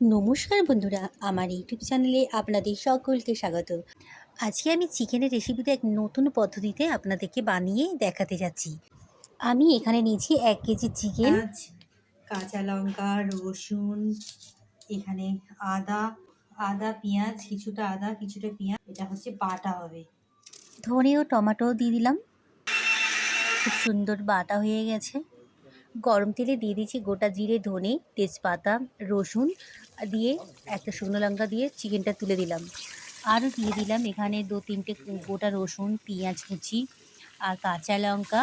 নমস্কার বন্ধুরা, আমার ইউটিউব চ্যানেলে আপনাদের সকলকে স্বাগত। আজকে আমি চিকেনের রেসিপিতে এক নতুন পদ্ধতিতে আপনাদেরকে বানিয়ে দেখাতে যাচ্ছি। আমি এখানে নিয়েছি ১ কেজি চিকেন, পেঁয়াজ, কাঁচা লঙ্কা, রসুন, এখানে আদা, পেঁয়াজ, কিছুটা আদা, কিছুটা পেঁয়াজ। এটা হচ্ছে বাটা হবে। ধনে ও টমেটো দিয়ে দিলাম। খুব সুন্দর বাটা হয়ে গেছে। গরম তেলে দিয়ে দিয়েছি গোটা জিরে, ধনে, তেজপাতা, রসুন দিয়ে একটা শুকনো লঙ্কা দিয়ে চিকেনটা তুলে দিলাম। আরও দিয়ে দিলাম এখানে ২-৩টে গোটা রসুন, পেঁয়াজ কুচি আর কাঁচা লঙ্কা,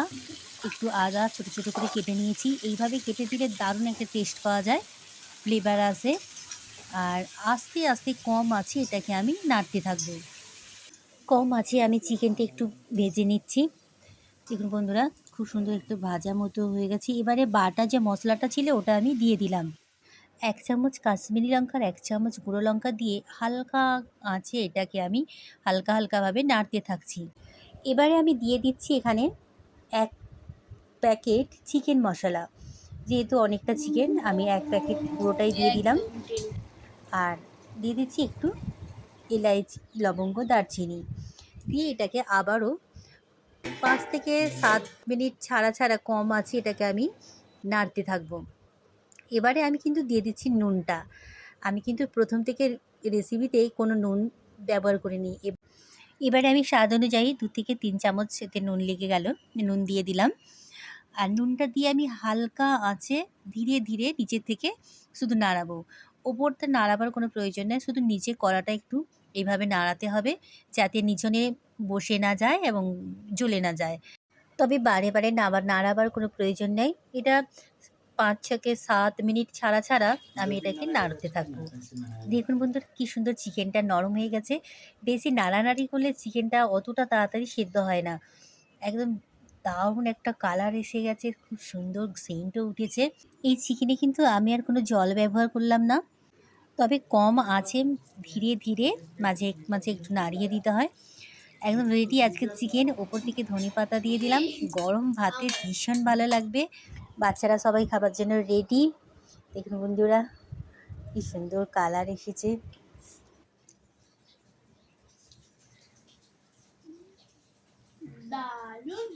একটু আদা ছোট, ছোট করে কেটে নিয়েছি। এইভাবে কেটে দিলে দারুণ একটা টেস্ট পাওয়া যায়, ফ্লেভার আসে। আর আস্তে, আস্তে কম আঁচে এটাকে আমি নাড়তে থাকবো। কম আঁচে আমি চিকেনটা একটু ভেজে নিচ্ছি। দেখুন বন্ধুরা, খুব সুন্দর একটু ভাজা মতো হয়ে গেছে। এবারে বাটা যে মশলাটা ছিল ওটা আমি দিয়ে দিলাম। ১ চামচ কাশ্মীরি লঙ্কার ১ চামচ গুঁড়ো লঙ্কা দিয়ে হালকা আঁচে এটাকে আমি হালকা, হালকাভাবে নাড়তে থাকছি। এবারে আমি দিয়ে দিচ্ছি এখানে ১ প্যাকেট চিকেন মশলা। যেহেতু অনেকটা চিকেন আমি ১ প্যাকেট পুরোটাই দিয়ে দিলাম। আর দিয়ে দিচ্ছি একটু এলাইচি, লবঙ্গ, দারচিনি দিয়ে এটাকে আবারও ৫ থেকে ৭ মিনিট ছাড়া, ছাড়া কম আঁচে এটাকে আমি নাড়তে থাকবো। এবারে আমি কিন্তু দিয়ে দিচ্ছি নুনটা। আমি কিন্তু প্রথম থেকে রেসিপিতেই কোনো নুন ব্যবহার করিনি। এবারে আমি স্বাদ অনুযায়ী ২ থেকে ৩ চামচ এতে নুন লেগে গেল। নুন দিয়ে দিলাম। আর নুনটা দিয়ে আমি হালকা আঁচে ধীরে, ধীরে নিচের থেকে শুধু নাড়াবো। ওপরটা নাড়াবার কোনো প্রয়োজন নেই। শুধু নিচে কড়াটা একটু এভাবে নাড়াতে হবে যাতে নিচনে বসে না যায় এবং জ্বলে না যায়। তবে বারে, বারে নাড়াবার কোনো প্রয়োজন নেই। এটা ৫ থেকে ৭ মিনিট ছাড়া, ছাড়া আমি এটাকে নাড়তে থাকবো। দেখুন বন্ধুরা কি সুন্দর চিকেনটা নরম হয়ে গেছে। বেশি নাড়ানাড়ি করলে চিকেনটা অতটা তাড়াতাড়ি সেদ্ধ হয় না। একদম দারুণ একটা কালার এসে গেছে, খুব সুন্দর সেন্টও উঠেছে। এই চিকেনে কিন্তু আমি আর কোনো জল ব্যবহার করলাম না। তবে কম আঁচে ধীরে, ধীরে মাঝে, মাঝে একটু নাড়িয়ে দিতে হয়। একদম রেডি আজকের চিকেন। ওপর থেকে ধনেপাতা দিয়ে দিলাম। গরম ভাতে ভীষণ ভালো লাগবে। বাচ্চারা সবাই খাবার জন্য রেডি। দেখুন বন্ধুরা কি সুন্দর কালার এসেছে। দারুণ